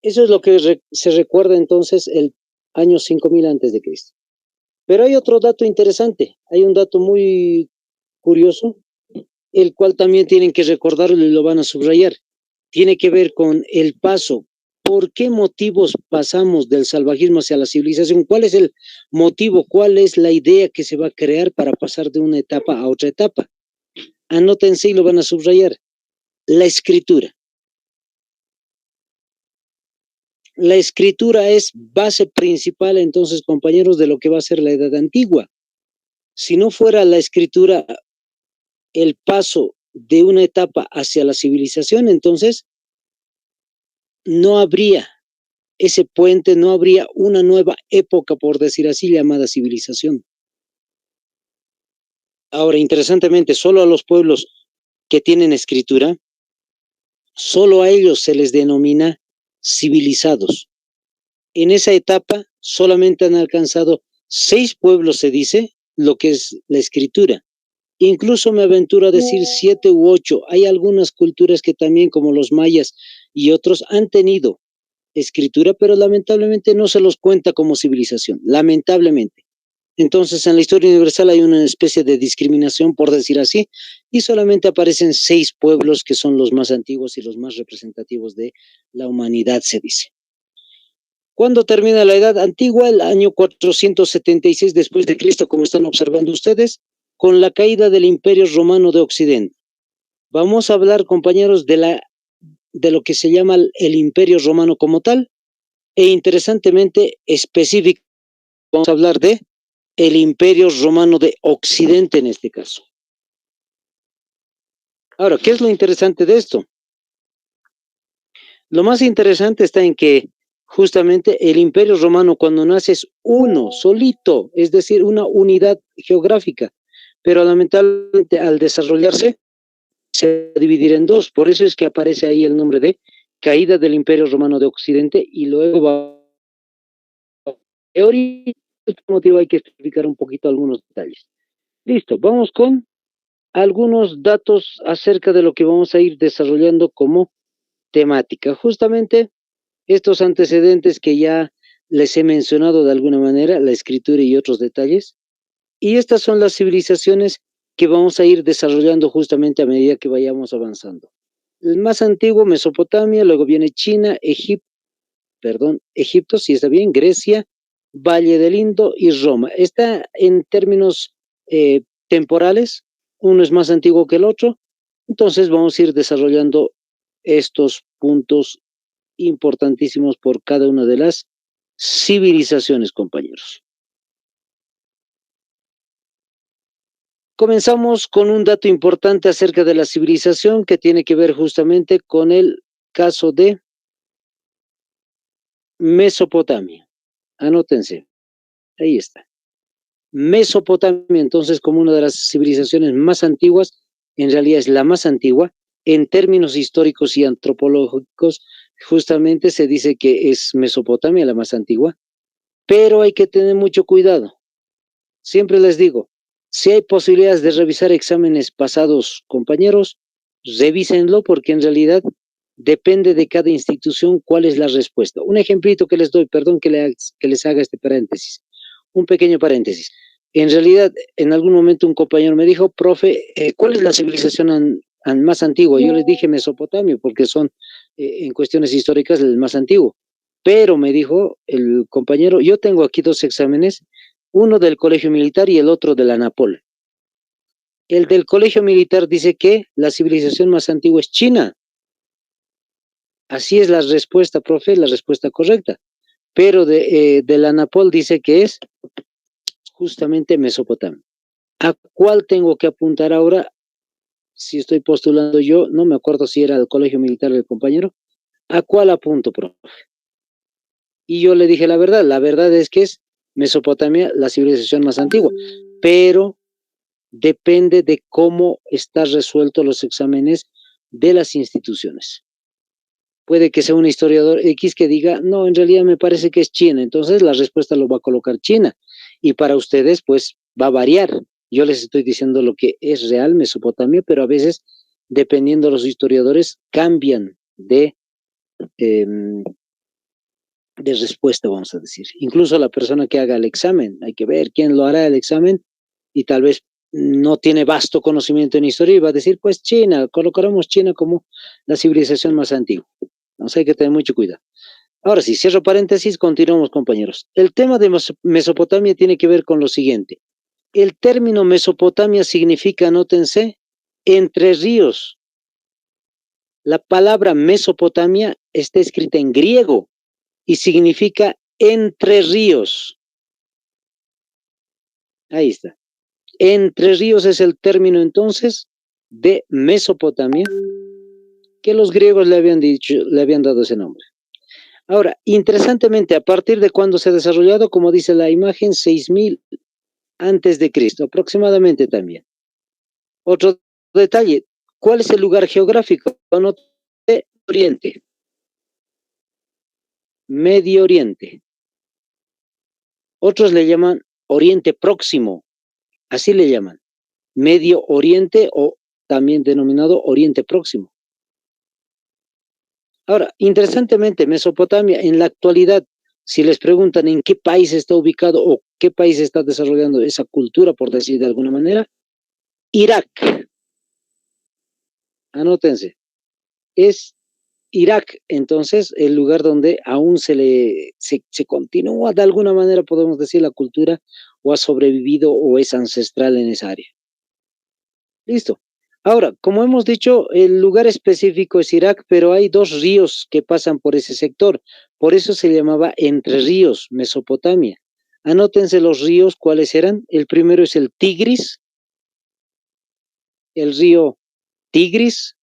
Eso es lo que se recuerda entonces el año 5000 antes de Cristo. Pero hay otro dato interesante, hay un dato muy curioso, el cual también tienen que recordarlo y lo van a subrayar. Tiene que ver con el paso. ¿Por qué motivos pasamos del salvajismo hacia la civilización? ¿Cuál es el motivo? ¿Cuál es la idea que se va a crear para pasar de una etapa a otra etapa? Anótense y lo van a subrayar. La escritura. La escritura es base principal, entonces, compañeros, de lo que va a ser la Edad Antigua. Si no fuera la escritura el paso de una etapa hacia la civilización, entonces no habría ese puente, no habría una nueva época, por decir así, llamada civilización. Ahora, interesantemente, solo a los pueblos que tienen escritura, solo a ellos se les denomina civilizados. En esa etapa solamente han alcanzado 6 pueblos, se dice, lo que es la escritura. Incluso me aventuro a decir 7 u 8. Hay algunas culturas que también, como los mayas y otros, han tenido escritura, pero lamentablemente no se los cuenta como civilización, lamentablemente. Entonces, en la historia universal hay una especie de discriminación, por decir así, y solamente aparecen 6 pueblos que son los más antiguos y los más representativos de la humanidad, se dice. ¿Cuándo termina la Edad Antigua? El año 476 después de Cristo, como están observando ustedes, con la caída del Imperio Romano de Occidente. Vamos a hablar, compañeros, de lo que se llama el Imperio Romano como tal, e interesantemente específico, vamos a hablar de el Imperio Romano de Occidente en este caso. Ahora, ¿qué es lo interesante de esto? Lo más interesante está en que justamente el Imperio Romano cuando nace es uno, solito, es decir, una unidad geográfica, pero lamentablemente al desarrollarse se va a dividir en dos, por eso es que aparece ahí el nombre de caída del Imperio Romano de Occidente y luego va teoría, por este motivo hay que explicar un poquito algunos detalles. Listo, vamos con algunos datos acerca de lo que vamos a ir desarrollando como temática. Justamente estos antecedentes que ya les he mencionado de alguna manera, la escritura y otros detalles, y estas son las civilizaciones que vamos a ir desarrollando justamente a medida que vayamos avanzando. El más antiguo, Mesopotamia, luego viene China, Egipto, si está bien, Grecia, Valle del Indo y Roma. Está en términos temporales, uno es más antiguo que el otro, entonces vamos a ir desarrollando estos puntos importantísimos por cada una de las civilizaciones, compañeros. Comenzamos con un dato importante acerca de la civilización que tiene que ver justamente con el caso de Mesopotamia. Anótense, ahí está. Mesopotamia, entonces, como una de las civilizaciones más antiguas, en realidad es la más antigua, en términos históricos y antropológicos, justamente se dice que es Mesopotamia la más antigua, pero hay que tener mucho cuidado. Siempre les digo, si hay posibilidades de revisar exámenes pasados, compañeros, revísenlo porque en realidad depende de cada institución cuál es la respuesta. Un ejemplito que les doy, perdón que les haga este paréntesis, un pequeño paréntesis. En realidad, en algún momento un compañero me dijo, profe, ¿cuál es la civilización más antigua? Yo les dije Mesopotamia, porque son en cuestiones históricas el más antiguo. Pero me dijo el compañero, yo tengo aquí 2 exámenes, uno del colegio militar y el otro de la ANAPOL. El del colegio militar dice que la civilización más antigua es China. Así es la respuesta, profe, la respuesta correcta. Pero de la ANAPOL dice que es justamente Mesopotamia. ¿A cuál tengo que apuntar ahora? Si estoy postulando yo, no me acuerdo si era el colegio militar del compañero. ¿A cuál apunto, profe? Y yo le dije la verdad es que es Mesopotamia, la civilización más antigua, pero depende de cómo están resueltos los exámenes de las instituciones. Puede que sea un historiador X que diga, no, en realidad me parece que es China, entonces la respuesta lo va a colocar China. Y para ustedes, pues, va a variar. Yo les estoy diciendo lo que es real, Mesopotamia, pero a veces, dependiendo de los historiadores, cambian de de respuesta, vamos a decir. Incluso la persona que haga el examen, hay que ver quién lo hará el examen y tal vez no tiene vasto conocimiento en historia y va a decir, pues China, colocaremos China como la civilización más antigua. Entonces hay que tener mucho cuidado. Ahora sí, cierro paréntesis, continuamos compañeros. El tema de Mesopotamia tiene que ver con lo siguiente. El término Mesopotamia significa, anótense, entre ríos. La palabra Mesopotamia está escrita en griego y significa entre ríos. Ahí está. Entre ríos es el término entonces de Mesopotamia que los griegos le habían dado ese nombre. Ahora, interesantemente, a partir de cuando se ha desarrollado, como dice la imagen, 6000 antes de Cristo, aproximadamente también. Otro detalle, ¿cuál es el lugar geográfico? Oriente. Medio Oriente. Otros le llaman Oriente Próximo, así le llaman. Medio Oriente o también denominado Oriente Próximo. Ahora, interesantemente, Mesopotamia en la actualidad, si les preguntan en qué país está ubicado o qué país está desarrollando esa cultura, por decir de alguna manera, Irak. Anótense. Es Irak, entonces, el lugar donde aún se continúa, de alguna manera podemos decir, la cultura, o ha sobrevivido o es ancestral en esa área. Listo. Ahora, como hemos dicho, el lugar específico es Irak, pero hay dos ríos que pasan por ese sector. Por eso se llamaba Entre Ríos, Mesopotamia. Anótense los ríos, ¿cuáles eran? El primero es el Tigris, el río Tigris,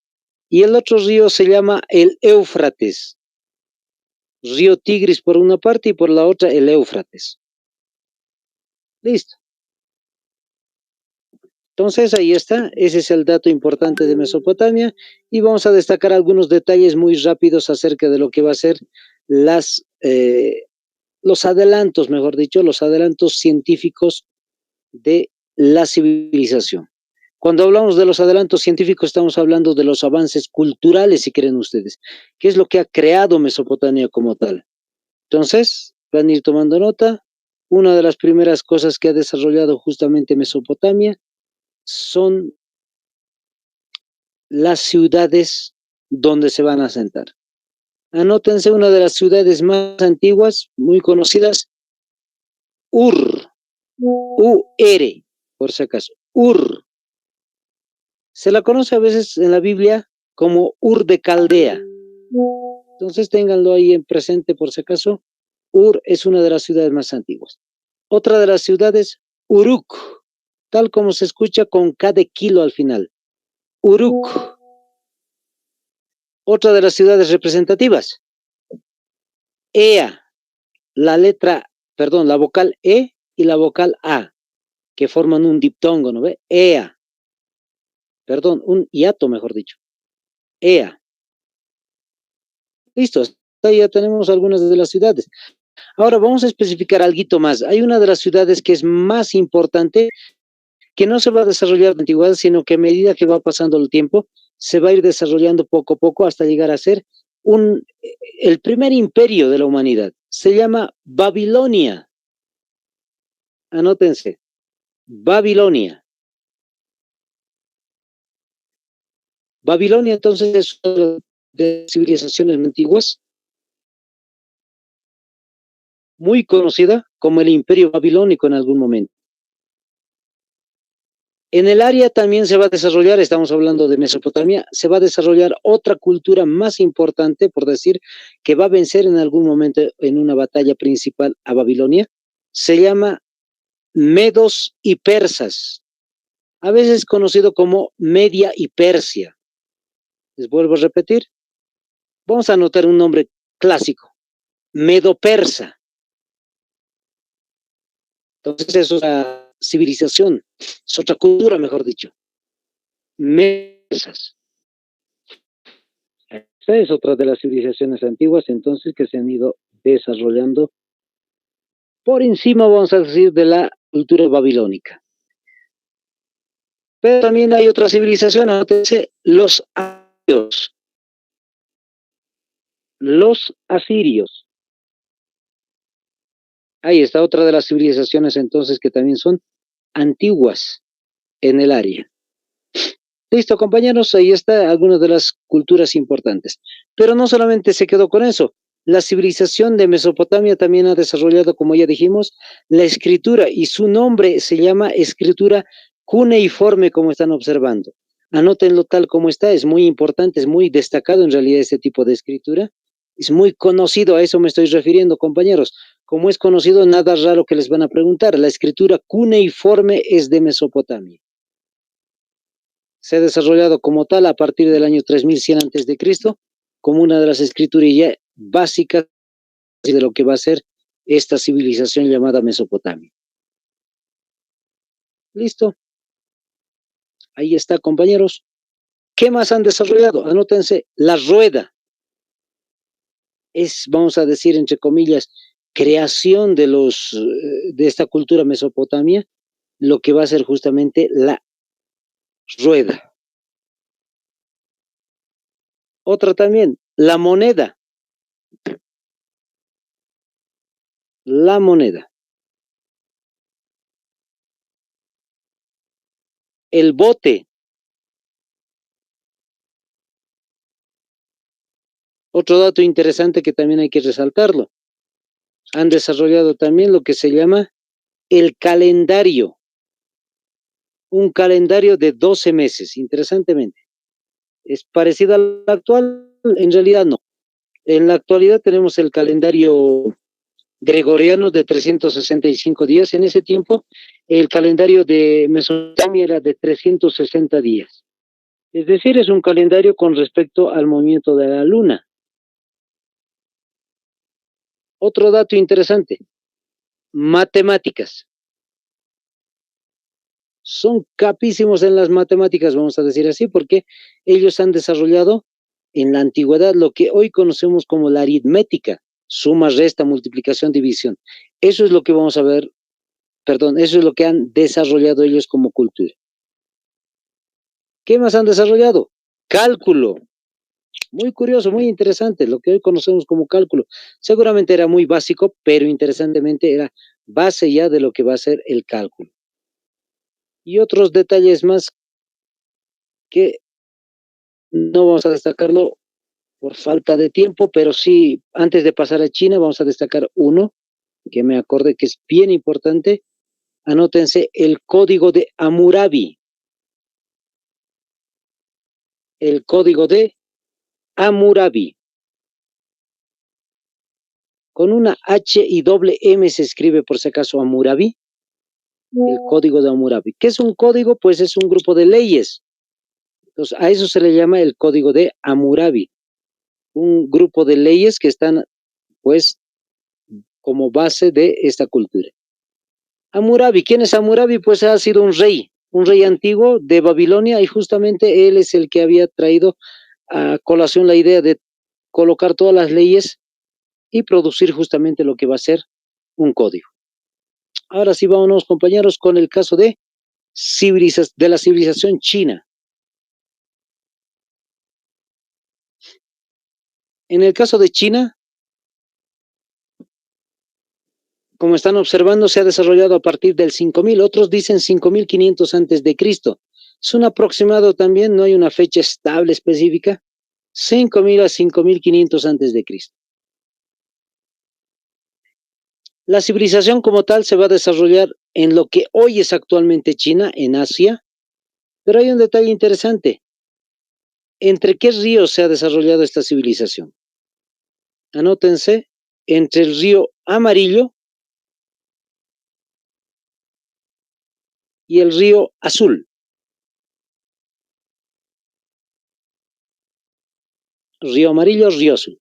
y el otro río se llama el Éufrates. Río Tigris por una parte y por la otra el Éufrates. Listo. Entonces ahí está, ese es el dato importante de Mesopotamia y vamos a destacar algunos detalles muy rápidos acerca de lo que va a ser los adelantos, mejor dicho, los adelantos científicos de la civilización. Cuando hablamos de los adelantos científicos estamos hablando de los avances culturales, si creen ustedes, que es lo que ha creado Mesopotamia como tal. Entonces, van a ir tomando nota, una de las primeras cosas que ha desarrollado justamente Mesopotamia son las ciudades donde se van a asentar. Anótense una de las ciudades más antiguas, muy conocidas, Ur, U-R, por si acaso, Ur. Se la conoce a veces en la Biblia como Ur de Caldea. Entonces ténganlo ahí en presente por si acaso. Ur es una de las ciudades más antiguas. Otra de las ciudades, Uruk, tal como se escucha con K de kilo al final. Uruk. Otra de las ciudades representativas, Ea, la vocal E y la vocal A, que forman un diptongo, ¿no ve? Ea, perdón, un hiato, mejor dicho. Ea. Listo, ahí ya tenemos algunas de las ciudades. Ahora vamos a especificar algo más. Hay una de las ciudades que es más importante, que no se va a desarrollar de antigüedad, sino que a medida que va pasando el tiempo, se va a ir desarrollando poco a poco hasta llegar a ser el primer imperio de la humanidad. Se llama Babilonia. Anótense. Babilonia. Babilonia entonces es una de civilizaciones antiguas, muy conocida como el Imperio Babilónico en algún momento. En el área también se va a desarrollar, estamos hablando de Mesopotamia, se va a desarrollar otra cultura más importante, por decir, que va a vencer en algún momento en una batalla principal a Babilonia. Se llama Medos y Persas, a veces conocido como Media y Persia. Les vuelvo a repetir. Vamos a anotar un nombre clásico, Medo-Persa. Entonces es otra civilización, es otra cultura, mejor dicho. Persas. Esta es otra de las civilizaciones antiguas, entonces, que se han ido desarrollando por encima, vamos a decir, de la cultura babilónica. Pero también hay otra civilización, anótense, los asirios. Los asirios. Ahí está otra de las civilizaciones entonces que también son antiguas en el área. Listo, compañeros, ahí está algunas de las culturas importantes. Pero no solamente se quedó con eso. La civilización de Mesopotamia también ha desarrollado, como ya dijimos, la escritura y su nombre se llama escritura cuneiforme, como están observando. Anótenlo tal como está, es muy importante, es muy destacado en realidad este tipo de escritura. Es muy conocido, a eso me estoy refiriendo, compañeros. Como es conocido, nada raro que les van a preguntar. La escritura cuneiforme es de Mesopotamia. Se ha desarrollado como tal a partir del año 3100 antes de Cristo, como una de las escrituras básicas de lo que va a ser esta civilización llamada Mesopotamia. Listo, ahí está, compañeros. ¿Qué más han desarrollado? Anótense, la rueda es, vamos a decir, entre comillas, creación de esta cultura mesopotamia, lo que va a ser justamente la rueda. Otra también, la moneda. La moneda. El bote. Otro dato interesante que también hay que resaltarlo. Han desarrollado también lo que se llama el calendario. Un calendario de 12 meses, interesantemente. ¿Es parecido al actual? En realidad no. En la actualidad tenemos el calendario gregoriano de 365 días. En ese tiempo, el calendario de Mesopotamia era de 360 días. Es decir, es un calendario con respecto al movimiento de la luna. Otro dato interesante, matemáticas. Son capísimos en las matemáticas, vamos a decir así, porque ellos han desarrollado en la antigüedad lo que hoy conocemos como la aritmética, suma, resta, multiplicación, división. Eso es lo que vamos a ver, perdón, eso es lo que han desarrollado ellos como cultura. ¿Qué más han desarrollado? Cálculo. Muy curioso, muy interesante, lo que hoy conocemos como cálculo. Seguramente era muy básico, pero interesantemente era base ya de lo que va a ser el cálculo. Y otros detalles más que no vamos a destacarlo por falta de tiempo, pero sí, antes de pasar a China, vamos a destacar uno que me acordé que es bien importante. Anótense el código de Hammurabi. El código de Hammurabi. Con una H y doble M se escribe por si acaso Hammurabi. El código de Hammurabi. ¿Qué es un código? Pues es un grupo de leyes. Entonces, a eso se le llama el código de Hammurabi. Un grupo de leyes que están, pues, como base de esta cultura. Hammurabi, ¿quién es Hammurabi? Pues ha sido un rey antiguo de Babilonia y justamente él es el que había traído a colación la idea de colocar todas las leyes y producir justamente lo que va a ser un código. Ahora sí, vámonos compañeros con el caso de la civilización china. En el caso de China, como están observando, se ha desarrollado a partir del 5000, otros dicen 5500 antes de Cristo. Es un aproximado también, no hay una fecha estable específica, 5000 a 5500 antes de Cristo. La civilización como tal se va a desarrollar en lo que hoy es actualmente China, en Asia, pero hay un detalle interesante. ¿Entre qué ríos se ha desarrollado esta civilización? Anótense, entre el río Amarillo y el río Azul. Río Amarillo, río Azul.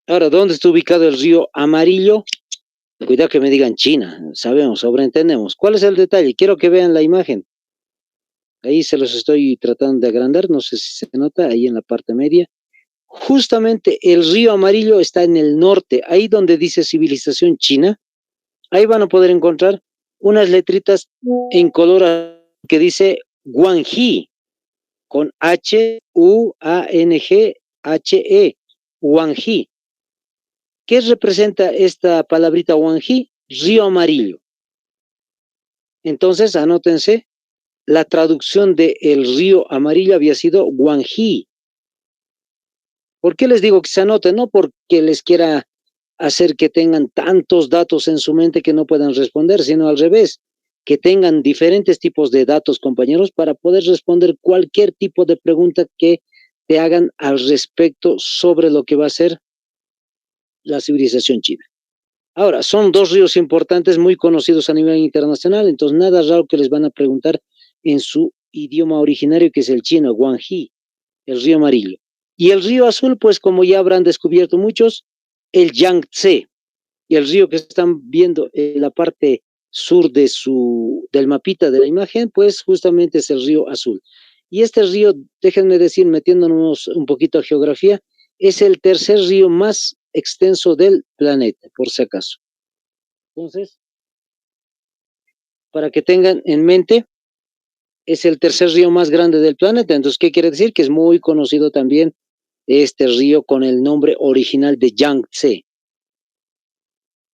Ahora, ¿dónde está ubicado el río Amarillo? Cuidado que me digan China, sabemos, sobreentendemos. ¿Cuál es el detalle? Quiero que vean la imagen. Ahí se los estoy tratando de agrandar, no sé si se nota, ahí en la parte media. Justamente el río Amarillo está en el norte, ahí donde dice civilización china. Ahí van a poder encontrar unas letritas en color que dice Guangxi, con H-U-A-N-G-H-E, Guangxi. ¿Qué representa esta palabrita Guangxi? Río amarillo. Entonces, anótense, la traducción de el río amarillo había sido Guangxi. ¿Por qué les digo que se anoten? No porque les quiera hacer que tengan tantos datos en su mente que no puedan responder, sino al revés, que tengan diferentes tipos de datos, compañeros, para poder responder cualquier tipo de pregunta que te hagan al respecto sobre lo que va a ser la civilización china. Ahora, son dos ríos importantes, muy conocidos a nivel internacional, entonces nada raro que les van a preguntar en su idioma originario, que es el chino, Guangxi, el río amarillo. Y el río azul, pues como ya habrán descubierto muchos, el Yangtze, y el río que están viendo en la parte sur del mapita de la imagen, pues justamente es el río azul. Y este río, déjenme decir, metiéndonos un poquito a geografía, es el tercer río más extenso del planeta, por si acaso. Entonces, para que tengan en mente, es el tercer río más grande del planeta. Entonces, ¿qué quiere decir? Que es muy conocido también este río con el nombre original de Yangtze.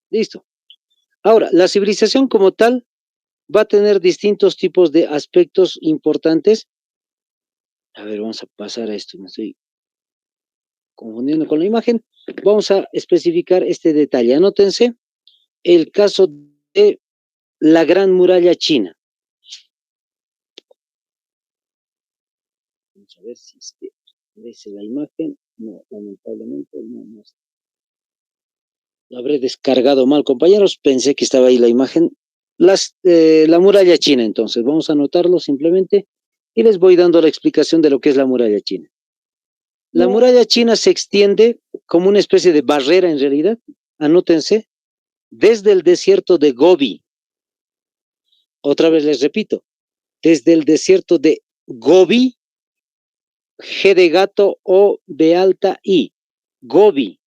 Listo. Ahora, la civilización como tal va a tener distintos tipos de aspectos importantes. A ver, vamos a pasar a esto, me estoy confundiendo con la imagen. Vamos a especificar este detalle. Anótense el caso de la Gran Muralla China. Vamos a ver si aparece la imagen. No, lamentablemente no. Lo habré descargado mal, compañeros. Pensé que estaba ahí la imagen. La muralla china, entonces. Vamos a anotarlo simplemente y les voy dando la explicación de lo que es la muralla china. La muralla china se extiende como una especie de barrera en realidad, anótense, desde el desierto de Gobi. Otra vez les repito, desde el desierto de Gobi, G de gato, O de alta, I, Gobi.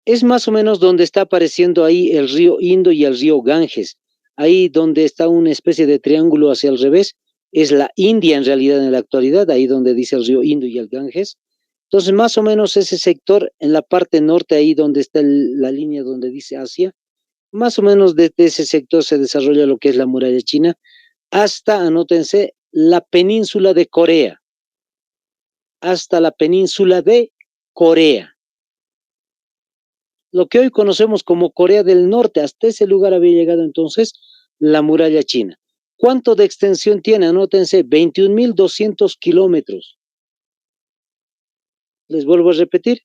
Es más o menos donde está apareciendo ahí el río Indo y el río Ganges. Ahí donde está una especie de triángulo hacia el revés, es la India en realidad en la actualidad, ahí donde dice el río Indo y el Ganges. Entonces, más o menos ese sector en la parte norte, ahí donde está la línea donde dice Asia, más o menos desde ese sector se desarrolla lo que es la muralla china, hasta, anótense, la península de Corea, hasta la península de Corea. Lo que hoy conocemos como Corea del Norte, hasta ese lugar había llegado entonces la muralla china. ¿Cuánto de extensión tiene? Anótense, 21.200 kilómetros. Les vuelvo a repetir,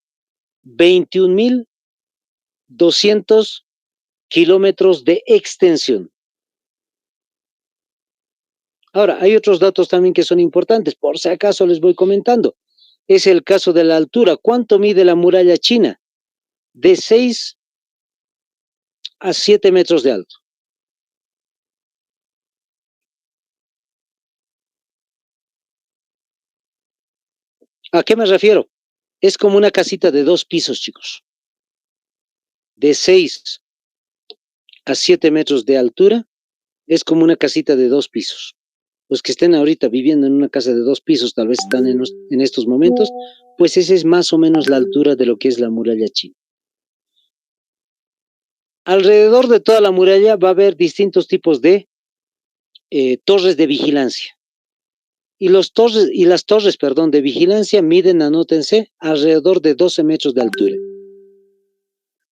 21.200 kilómetros de extensión. Ahora, hay otros datos también que son importantes, por si acaso les voy comentando. Es el caso de la altura. ¿Cuánto mide la muralla china? De 6 a 7 metros de alto. ¿A qué me refiero? Es como una casita de 2 pisos, chicos. De 6 a 7 metros de altura, es como una casita de 2 pisos. Los que estén ahorita viviendo en una casa de 2 pisos, tal vez están en estos momentos, pues esa es más o menos la altura de lo que es la muralla china. Alrededor de toda la muralla va a haber distintos tipos de torres de vigilancia. Y las torres, de vigilancia miden, anótense, alrededor de 12 metros de altura.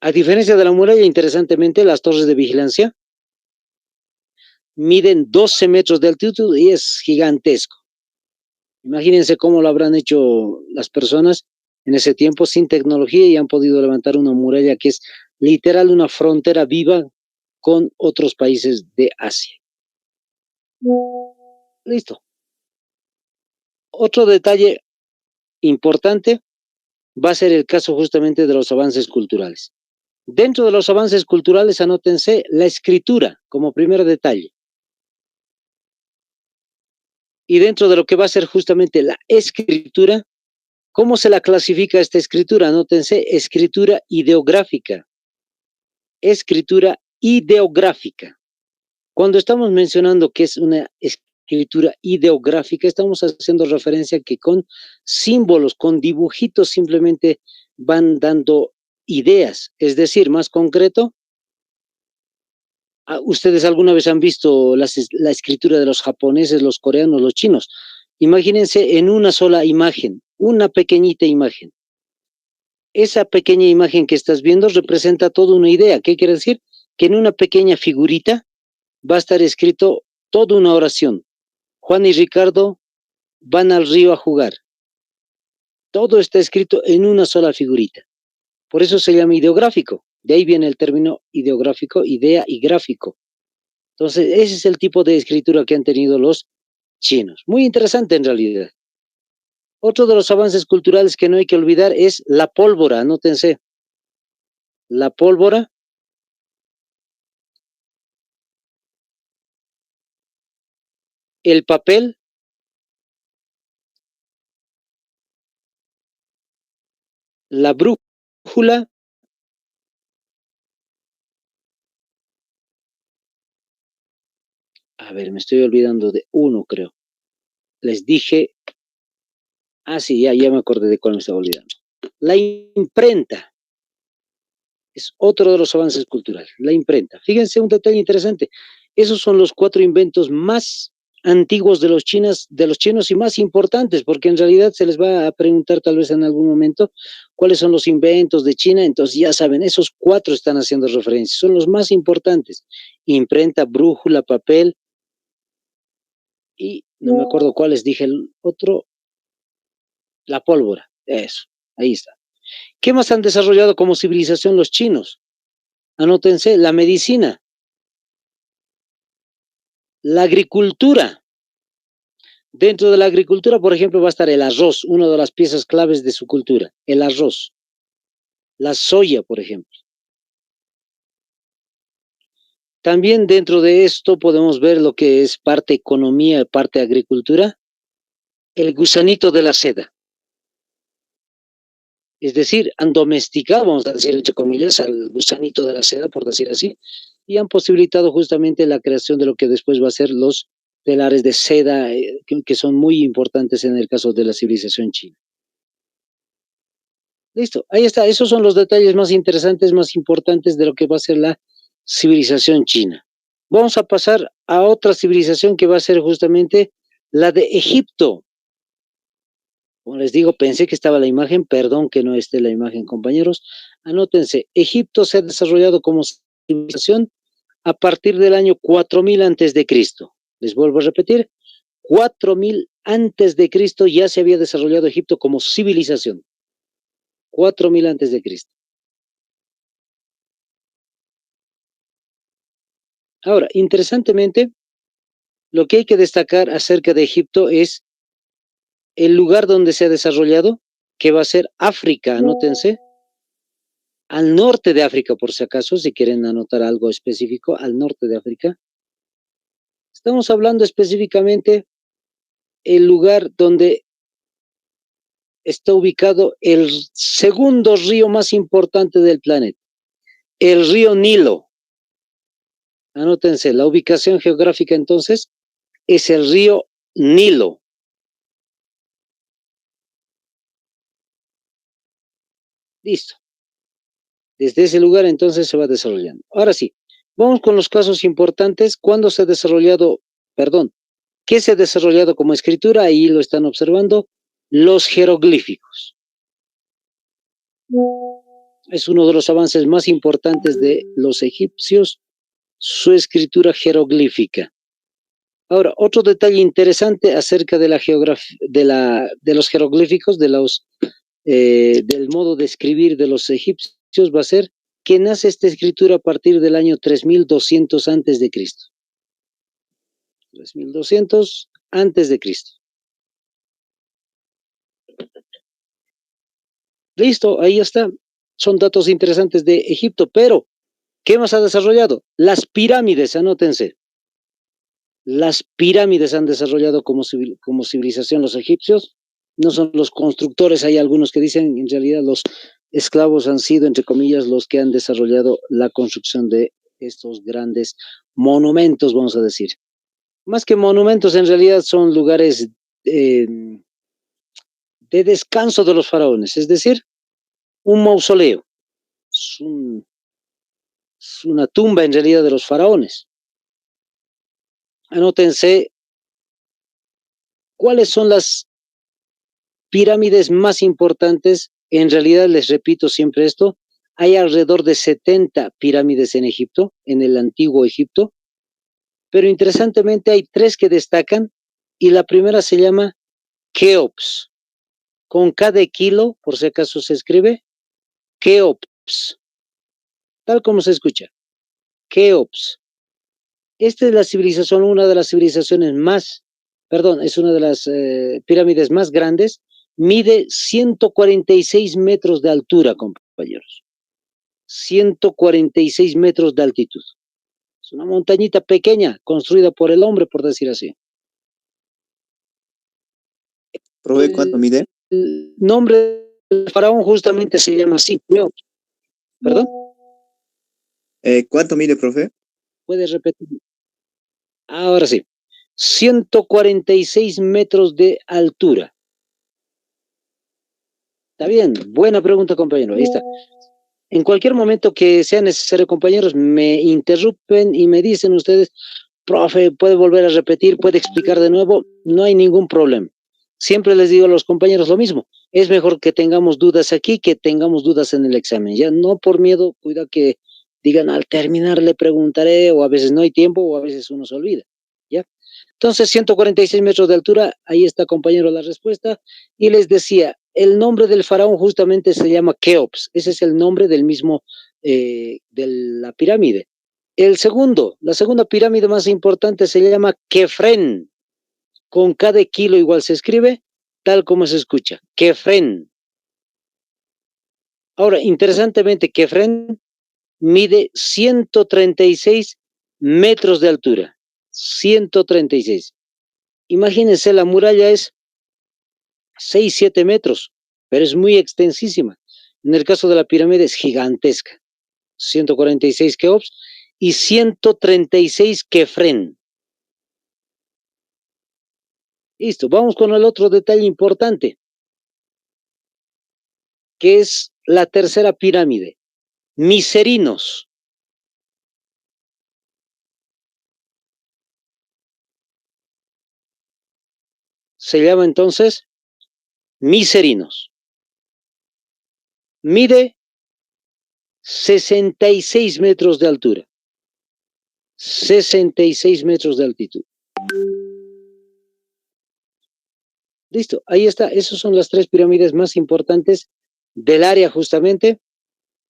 A diferencia de la muralla, interesantemente, las torres de vigilancia miden 12 metros de altitud y es gigantesco. Imagínense cómo lo habrán hecho las personas en ese tiempo sin tecnología y han podido levantar una muralla que es literal una frontera viva con otros países de Asia. Listo. Otro detalle importante va a ser el caso justamente de los avances culturales. Dentro de los avances culturales, anótense la escritura como primer detalle. Y dentro de lo que va a ser justamente la escritura, ¿cómo se la clasifica esta escritura? Anótense, escritura ideográfica. Escritura ideográfica. Cuando estamos mencionando que es una escritura ideográfica, estamos haciendo referencia a que con símbolos, con dibujitos simplemente van dando ideas, es decir, más concreto, ¿ustedes alguna vez han visto la escritura de los japoneses, los coreanos, los chinos? Imagínense en una sola imagen, una pequeñita imagen. Esa pequeña imagen que estás viendo representa toda una idea. ¿Qué quiere decir? Que en una pequeña figurita va a estar escrito toda una oración. Juan y Ricardo van al río a jugar. Todo está escrito en una sola figurita. Por eso se llama ideográfico. De ahí viene el término ideográfico, idea y gráfico. Entonces, ese es el tipo de escritura que han tenido los chinos. Muy interesante en realidad. Otro de los avances culturales que no hay que olvidar es la pólvora, anótense. La pólvora, el papel, la brújula, a ver, me estoy olvidando de uno, creo. Les dije, sí, ya me acordé de cuál me estaba olvidando. La imprenta es otro de los avances culturales, la imprenta. Fíjense un detalle interesante. Esos son los 4 inventos más antiguos de los chinos y más importantes, porque en realidad se les va a preguntar tal vez en algún momento cuáles son los inventos de China, entonces ya saben, esos 4 están haciendo referencia, son los más importantes. Imprenta, brújula, papel, y no me acuerdo cuáles dije el otro, la pólvora, eso, ahí está. ¿Qué más han desarrollado como civilización los chinos? Anótense, la medicina, la agricultura. Dentro de la agricultura, por ejemplo, va a estar el arroz, una de las piezas claves de su cultura, el arroz. La soya, por ejemplo. También dentro de esto podemos ver lo que es parte economía, parte agricultura, el gusanito de la seda. Es decir, han domesticado, vamos a decir entre comillas, al gusanito de la seda, por decir así, y han posibilitado justamente la creación de lo que después va a ser los telares de seda, que son muy importantes en el caso de la civilización china. Listo, ahí está, esos son los detalles más interesantes, más importantes de lo que va a ser la civilización china. Vamos a pasar a otra civilización que va a ser justamente la de Egipto. Como les digo, pensé que estaba la imagen, perdón que no esté la imagen, compañeros. Anótense, Egipto se ha desarrollado como civilización a partir del año 4000 antes de Cristo. Les vuelvo a repetir, 4000 antes de Cristo ya se había desarrollado Egipto como civilización. 4000 antes de Cristo. Ahora, interesantemente, lo que hay que destacar acerca de Egipto es el lugar donde se ha desarrollado, que va a ser África, anótense, al norte de África, por si acaso, si quieren anotar algo específico, al norte de África. Estamos hablando específicamente el lugar donde está ubicado el segundo río más importante del planeta, el río Nilo. Anótense, la ubicación geográfica entonces es el río Nilo. Listo. Desde ese lugar entonces se va desarrollando. Ahora sí, vamos con los casos importantes. ¿Cuándo se ha desarrollado, qué se ha desarrollado como escritura? Ahí lo están observando, los jeroglíficos. Es uno de los avances más importantes de los egipcios, su escritura jeroglífica. Ahora, otro detalle interesante acerca de la geografía, de los jeroglíficos, del modo de escribir de los egipcios, va a ser que nace esta escritura a partir del año 3200 antes de Cristo. 3200 antes de Cristo. Listo, ahí está. Son datos interesantes de Egipto, pero ¿qué más ha desarrollado? Las pirámides, anótense. Las pirámides han desarrollado como civilización los egipcios. No son los constructores, hay algunos que dicen, en realidad los esclavos han sido, entre comillas, los que han desarrollado la construcción de estos grandes monumentos, vamos a decir. Más que monumentos, en realidad son lugares de descanso de los faraones, es decir, un mausoleo. Es, es una tumba en realidad de los faraones. Anótense cuáles son las pirámides más importantes. En realidad, les repito siempre esto, hay alrededor de 70 pirámides en Egipto, en el antiguo Egipto, pero interesantemente hay 3 que destacan, y la primera se llama Keops, con K de kilo, por si acaso se escribe, Keops, tal como se escucha, Keops. Esta es la civilización, una de las civilizaciones más, perdón, es una de las pirámides más grandes, mide 146 metros de altura, compañeros. 146 metros de altitud. Es una montañita pequeña, construida por el hombre, por decir así. ¿Profe cuánto mide? El nombre del faraón justamente se llama así. ¿Perdón? ¿Cuánto mide, profe? ¿Puedes repetir? Ahora sí. 146 metros de altura. Está bien, buena pregunta, compañero. Ahí está. En cualquier momento que sea necesario, compañeros, me interrumpen y me dicen ustedes, profe, puede volver a repetir, puede explicar de nuevo, no hay ningún problema. Siempre les digo a los compañeros lo mismo, es mejor que tengamos dudas aquí que tengamos dudas en el examen, ya no por miedo, cuida que digan al terminar le preguntaré, o a veces no hay tiempo, o a veces uno se olvida, ¿ya? Entonces, 146 metros de altura, ahí está, compañero, la respuesta, y les decía, el nombre del faraón justamente se llama Keops, ese es el nombre del mismo, de la pirámide. La segunda pirámide más importante se llama Kefren, con cada kilo igual se escribe, tal como se escucha, Kefren. Ahora, interesantemente, Kefren mide 136 metros de altura, 136. Imagínense, la muralla es 6, 7 metros, pero es muy extensísima. En el caso de la pirámide es gigantesca, 146 Keops y 136 Kefren. Listo, vamos con el otro detalle importante, que es la tercera pirámide, Miserinos. Se llama entonces Miserinos. Mide 66 metros de altura, 66 metros de altitud. Listo, ahí está. Esas son las 3 pirámides más importantes del área justamente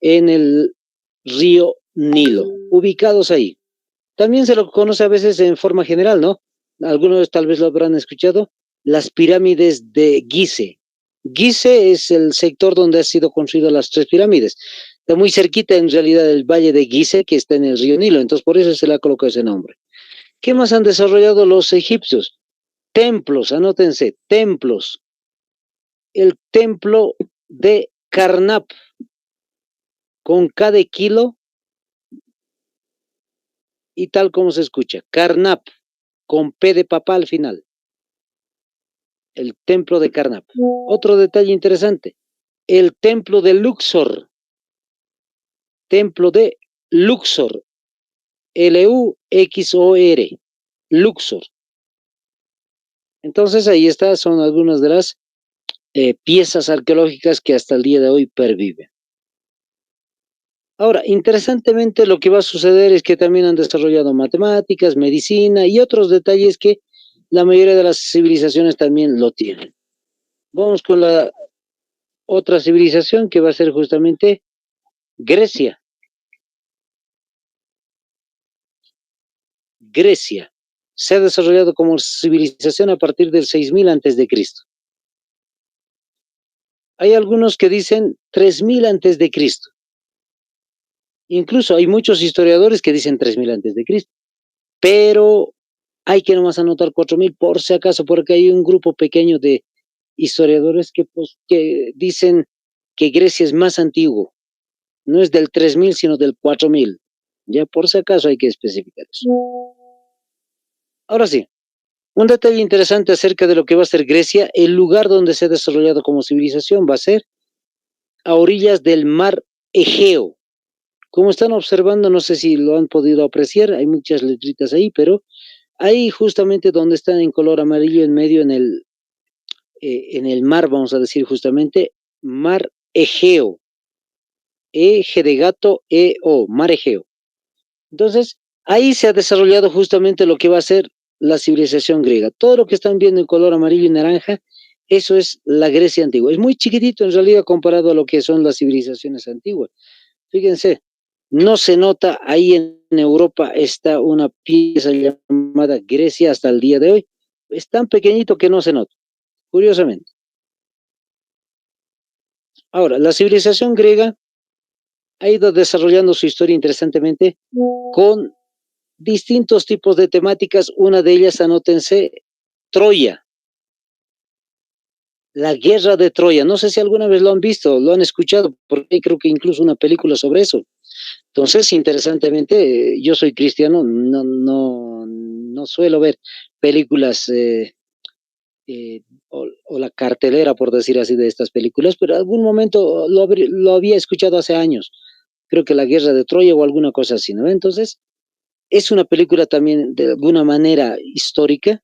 en el río Nilo, ubicados ahí. También se lo conoce a veces en forma general, ¿no? Algunos tal vez lo habrán escuchado, las pirámides de Gizeh. Gizeh es el sector donde han sido construidas las 3 pirámides. Está muy cerquita en realidad del valle de Gizeh, que está en el río Nilo, entonces por eso se le ha colocado ese nombre. ¿Qué más han desarrollado los egipcios? Templos, anótense, templos. El templo de Karnak, con cada kilo y tal como se escucha, Karnak, con P de papá al final. El templo de Karnak. Otro detalle interesante, el templo de Luxor. Templo de Luxor. Luxor. Luxor. Entonces ahí está, son algunas de las piezas arqueológicas que hasta el día de hoy perviven. Ahora, interesantemente lo que va a suceder es que también han desarrollado matemáticas, medicina y otros detalles que la mayoría de las civilizaciones también lo tienen. Vamos con la otra civilización que va a ser justamente Grecia. Grecia se ha desarrollado como civilización a partir del 6000 antes de Cristo. Hay algunos que dicen 3000 antes de Cristo. Incluso hay muchos historiadores que dicen 3000 antes de Cristo. Pero hay que nomás anotar 4000 por si acaso, porque hay un grupo pequeño de historiadores que dicen que Grecia es más antiguo. No es del 3000, sino del 4000. Ya por si acaso hay que especificar eso. Ahora sí, un detalle interesante acerca de lo que va a ser Grecia, el lugar donde se ha desarrollado como civilización va a ser a orillas del mar Egeo. Como están observando, no sé si lo han podido apreciar, hay muchas letritas ahí, pero ahí justamente donde está en color amarillo en medio en el mar, vamos a decir justamente, mar Egeo. G de gato, E-O, mar Egeo. Entonces, ahí se ha desarrollado justamente lo que va a ser la civilización griega. Todo lo que están viendo en color amarillo y naranja, eso es la Grecia antigua. Es muy chiquitito en realidad comparado a lo que son las civilizaciones antiguas. Fíjense, no se nota, ahí en Europa está una pieza llamada Grecia hasta el día de hoy. Es tan pequeñito que no se nota, curiosamente. Ahora, la civilización griega ha ido desarrollando su historia interesantemente con distintos tipos de temáticas. Una de ellas, anótense, Troya, la guerra de Troya. No sé si alguna vez lo han visto, lo han escuchado, porque creo que incluso una película sobre eso. Entonces, interesantemente, yo soy cristiano, no suelo ver películas o la cartelera, por decir así, de estas películas, pero en algún momento lo había escuchado hace años. Creo que la guerra de Troya o alguna cosa así, ¿no? Entonces, es una película también de alguna manera histórica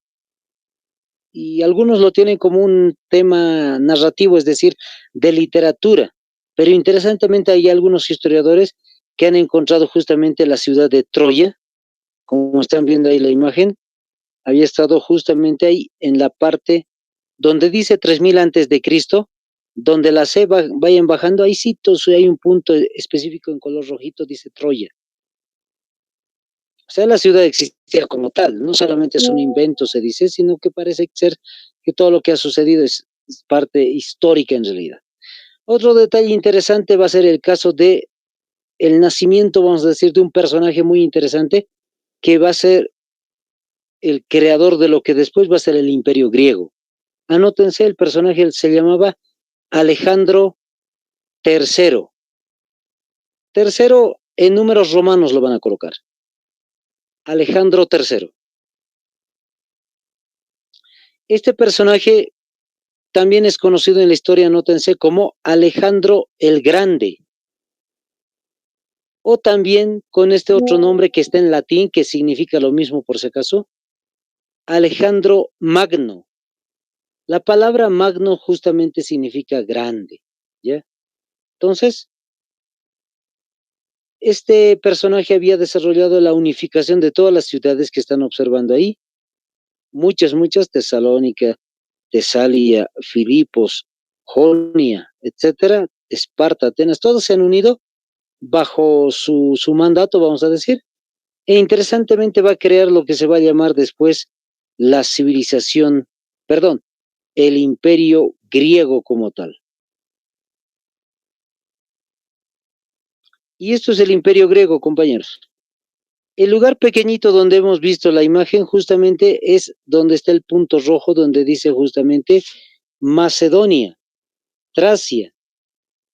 y algunos lo tienen como un tema narrativo, es decir, de literatura, pero interesantemente hay algunos historiadores que han encontrado justamente la ciudad de Troya, como están viendo ahí la imagen, había estado justamente ahí en la parte donde dice 3000 antes de Cristo, donde la C vayan bajando, ahí sí, hay un punto específico en color rojito, dice Troya. O sea, la ciudad existía como tal, no solamente es un invento, se dice, sino que parece ser que todo lo que ha sucedido es parte histórica en realidad. Otro detalle interesante va a ser el caso de el nacimiento, vamos a decir, de un personaje muy interesante que va a ser el creador de lo que después va a ser el Imperio griego. Anótense, el personaje se llamaba Alejandro III. Tercero, en números romanos lo van a colocar. Alejandro III. Este personaje también es conocido en la historia, anótense, como Alejandro el Grande. O también con este otro nombre que está en latín, que significa lo mismo por si acaso, Alejandro Magno. La palabra magno justamente significa grande, ¿ya? Entonces, este personaje había desarrollado la unificación de todas las ciudades que están observando ahí, muchas, Tesalónica, Tesalia, Filipos, Jonia, etcétera, Esparta, Atenas, todos se han unido bajo su mandato, vamos a decir, e interesantemente va a crear lo que se va a llamar después la civilización, perdón, el imperio griego como tal. Y esto es el imperio griego, compañeros. El lugar pequeñito donde hemos visto la imagen justamente es donde está el punto rojo, donde dice justamente Macedonia, Tracia,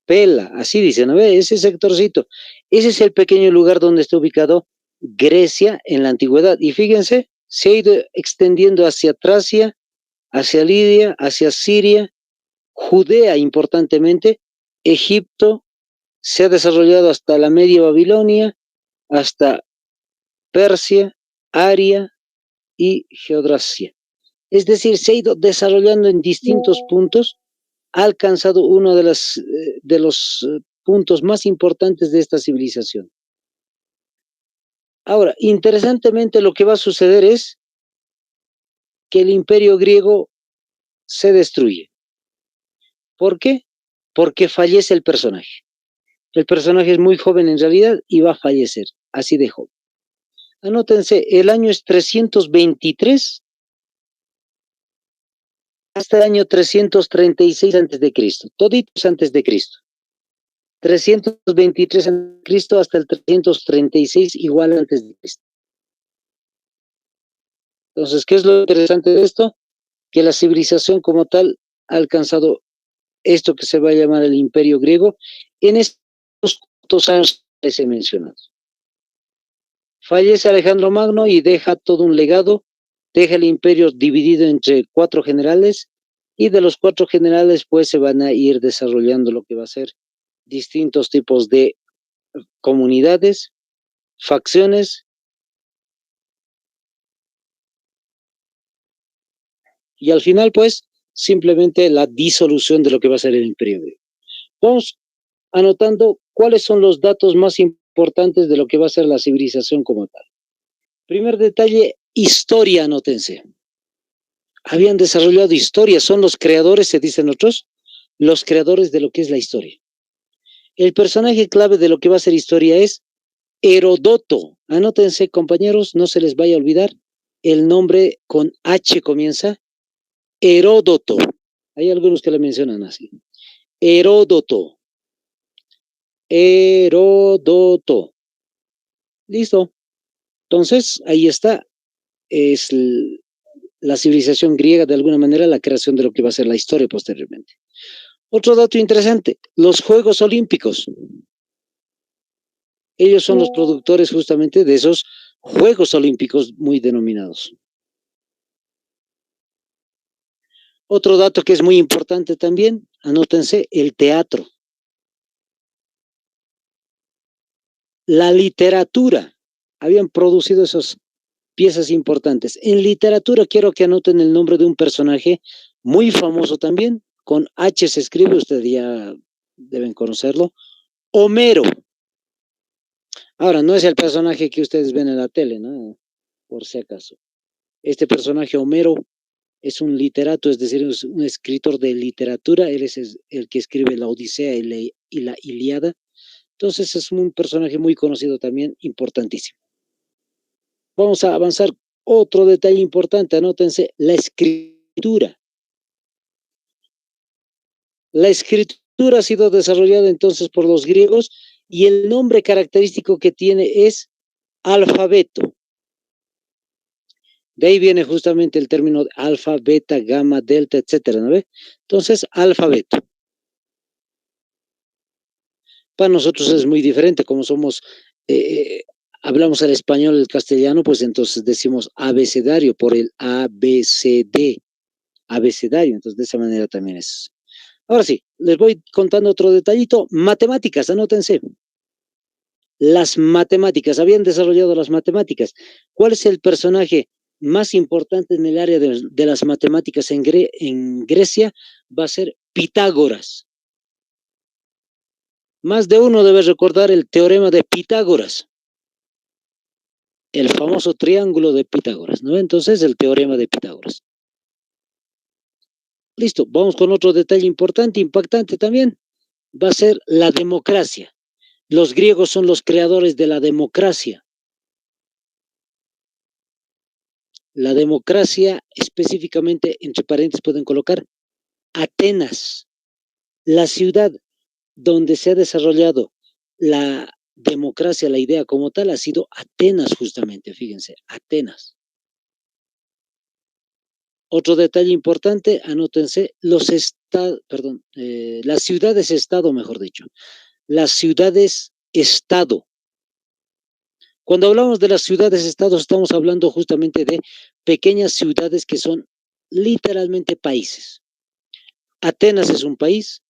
Pela, así dice, ¿no ve? Ese sectorcito. Ese es el pequeño lugar donde está ubicado Grecia en la antigüedad. Y fíjense, se ha ido extendiendo hacia Tracia, hacia Lidia, hacia Siria, Judea importantemente, Egipto, se ha desarrollado hasta la media Babilonia, hasta Persia, Aria y Geodracia. Es decir, se ha ido desarrollando en distintos puntos, ha alcanzado uno de los puntos más importantes de esta civilización. Ahora, interesantemente lo que va a suceder es que el imperio griego se destruye. ¿Por qué? Porque fallece el personaje. El personaje es muy joven en realidad y va a fallecer, así de joven. Anótense, el año es 323 hasta el año 336 antes de Cristo, toditos antes de Cristo. 323 antes de Cristo hasta el 336 igual antes de Cristo. Entonces, ¿qué es lo interesante de esto? Que la civilización como tal ha alcanzado esto que se va a llamar el Imperio griego en estos años que se mencionado. Fallece Alejandro Magno y deja todo un legado, deja el imperio dividido entre 4 generales y de los 4 generales pues se van a ir desarrollando lo que va a ser distintos tipos de comunidades, facciones, y al final, pues, simplemente la disolución de lo que va a ser el imperio griego. Vamos anotando cuáles son los datos más importantes de lo que va a ser la civilización como tal. Primer detalle, historia, anótense. Habían desarrollado historia, son los creadores, se dicen otros, los creadores de lo que es la historia. El personaje clave de lo que va a ser historia es Herodoto. Anótense, compañeros, no se les vaya a olvidar, el nombre con H comienza, Heródoto. Hay algunos que le mencionan así. Heródoto. Heródoto. Listo. Entonces, ahí está. Es la civilización griega, de alguna manera, la creación de lo que va a ser la historia posteriormente. Otro dato interesante, los Juegos Olímpicos. Ellos son los productores justamente de esos Juegos Olímpicos muy denominados. Otro dato que es muy importante también, anótense, el teatro. La literatura. Habían producido esas piezas importantes. En literatura quiero que anoten el nombre de un personaje muy famoso también, con H se escribe, ustedes ya deben conocerlo, Homero. Ahora, no es el personaje que ustedes ven en la tele, ¿no? Por si acaso. Este personaje, Homero, es un literato, es decir, es un escritor de literatura, él es el que escribe la Odisea y la Ilíada. Entonces es un personaje muy conocido también, importantísimo. Vamos a avanzar. Otro detalle importante, anótense, la escritura. La escritura ha sido desarrollada entonces por los griegos y el nombre característico que tiene es alfabeto. De ahí viene justamente el término alfa, beta, gamma, delta, etcétera, ¿no ve? Entonces, alfabeto. Para nosotros es muy diferente, como somos, hablamos el español, el castellano, pues entonces decimos abecedario por el ABCD, abecedario, entonces de esa manera también es. Ahora sí, les voy contando otro detallito, matemáticas, anótense. Las matemáticas, habían desarrollado las matemáticas. ¿Cuál es el personaje más importante en el área de las matemáticas en Grecia? Va a ser Pitágoras. Más de uno debe recordar el teorema de Pitágoras, el famoso triángulo de Pitágoras, ¿no? Entonces, el teorema de Pitágoras. Listo, vamos con otro detalle importante, impactante también. Va a ser la democracia. Los griegos son los creadores de la democracia. La democracia, específicamente, entre paréntesis pueden colocar Atenas, la ciudad donde se ha desarrollado la democracia, la idea como tal, ha sido Atenas justamente, fíjense, Atenas. Otro detalle importante, anótense, las ciudades-estado, mejor dicho, las ciudades-estado. Cuando hablamos de las ciudades-estado, estamos hablando justamente de pequeñas ciudades que son literalmente países. Atenas es un país,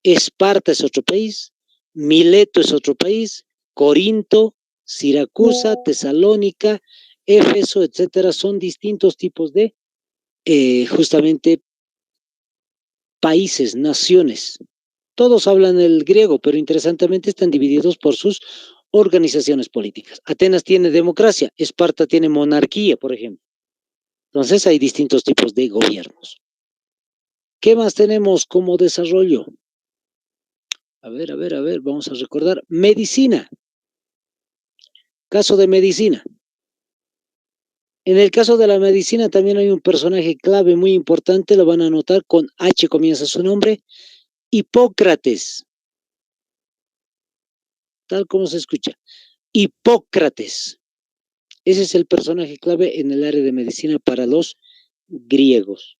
Esparta es otro país, Mileto es otro país, Corinto, Siracusa, Tesalónica, Éfeso, etcétera, son distintos tipos de justamente países, naciones. Todos hablan el griego, pero interesantemente están divididos por sus organizaciones políticas. Atenas tiene democracia, Esparta tiene monarquía, por ejemplo. Entonces hay distintos tipos de gobiernos. ¿Qué más tenemos como desarrollo? A ver, vamos a recordar. Medicina. Caso de medicina. En el caso de la medicina también hay un personaje clave muy importante, lo van a notar, con H comienza su nombre, Hipócrates. Tal como se escucha. Hipócrates. Ese es el personaje clave en el área de medicina para los griegos.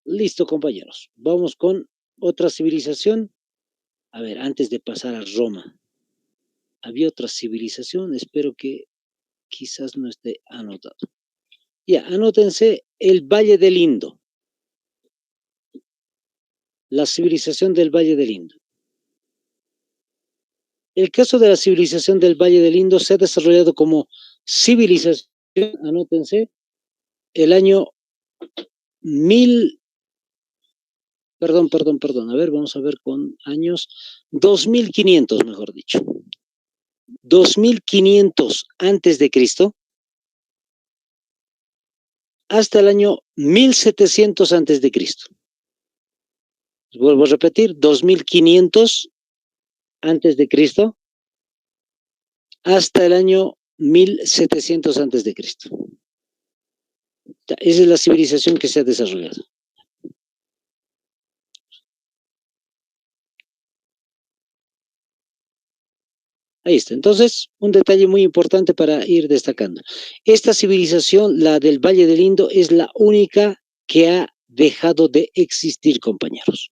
Listo, compañeros. Vamos con otra civilización. A ver, antes de pasar a Roma. Había otra civilización, espero que quizás no esté anotado. Ya, anótense el Valle del Indo. la civilización del Valle del Indo. El caso de la civilización del Valle del Indo se ha desarrollado como civilización, anótense, el año 1000, perdón, a ver, vamos a ver con años, 2500, mejor dicho. 2500 antes de Cristo hasta el año 1700 antes de Cristo. Vuelvo a repetir, 2500 antes de Cristo hasta el año 1700 antes de Cristo. Esa es la civilización que se ha desarrollado. Ahí está. Entonces, un detalle muy importante para ir destacando. Esta civilización, la del Valle del Indo, es la única que ha dejado de existir, compañeros.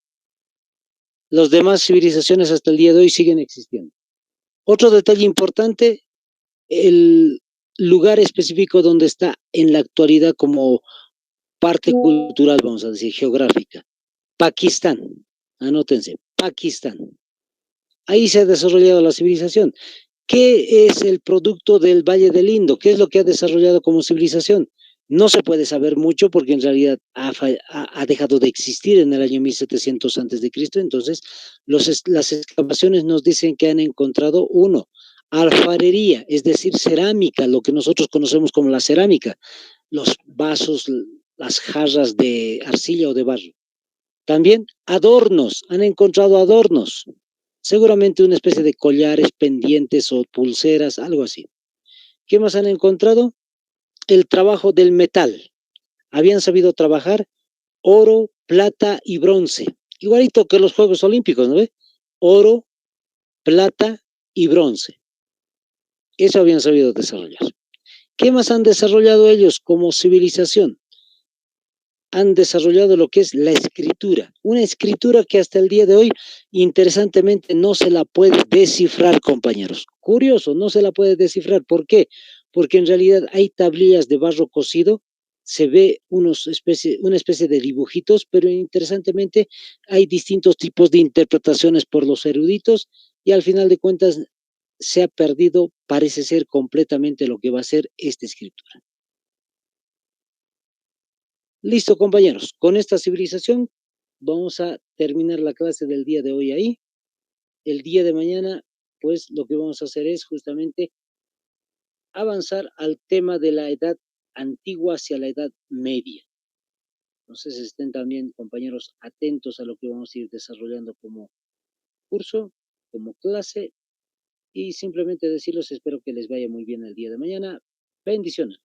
Las demás civilizaciones hasta el día de hoy siguen existiendo. Otro detalle importante, el lugar específico donde está en la actualidad como parte cultural, vamos a decir, geográfica. Pakistán. Anótense, Pakistán. Ahí se ha desarrollado la civilización. ¿Qué es el producto del Valle del Indo? ¿Qué es lo que ha desarrollado como civilización? No se puede saber mucho porque en realidad ha dejado de existir en el año 1700 antes de Cristo. Entonces, las excavaciones nos dicen que han encontrado uno, alfarería, es decir, cerámica, lo que nosotros conocemos como la cerámica, los vasos, las jarras de arcilla o de barro. También adornos, han encontrado adornos, seguramente una especie de collares, pendientes o pulseras, algo así. ¿Qué más han encontrado? El trabajo del metal. Habían sabido trabajar oro, plata y bronce. Igualito que los Juegos Olímpicos, ¿no ve? Oro, plata y bronce. Eso habían sabido desarrollar. ¿Qué más han desarrollado ellos como civilización? Han desarrollado lo que es la escritura, una escritura que hasta el día de hoy, interesantemente, no se la puede descifrar, compañeros. Curioso, no se la puede descifrar. ¿Por qué? Porque en realidad hay tablillas de barro cocido, se ve una especie de dibujitos, pero interesantemente hay distintos tipos de interpretaciones por los eruditos y al final de cuentas se ha perdido, parece ser, completamente lo que va a ser esta escritura. Listo, compañeros. Con esta civilización vamos a terminar la clase del día de hoy ahí. El día de mañana, pues lo que vamos a hacer es justamente avanzar al tema de la edad antigua hacia la edad media. Entonces estén también, compañeros, atentos a lo que vamos a ir desarrollando como curso, como clase, y simplemente decirles, espero que les vaya muy bien el día de mañana. Bendiciones.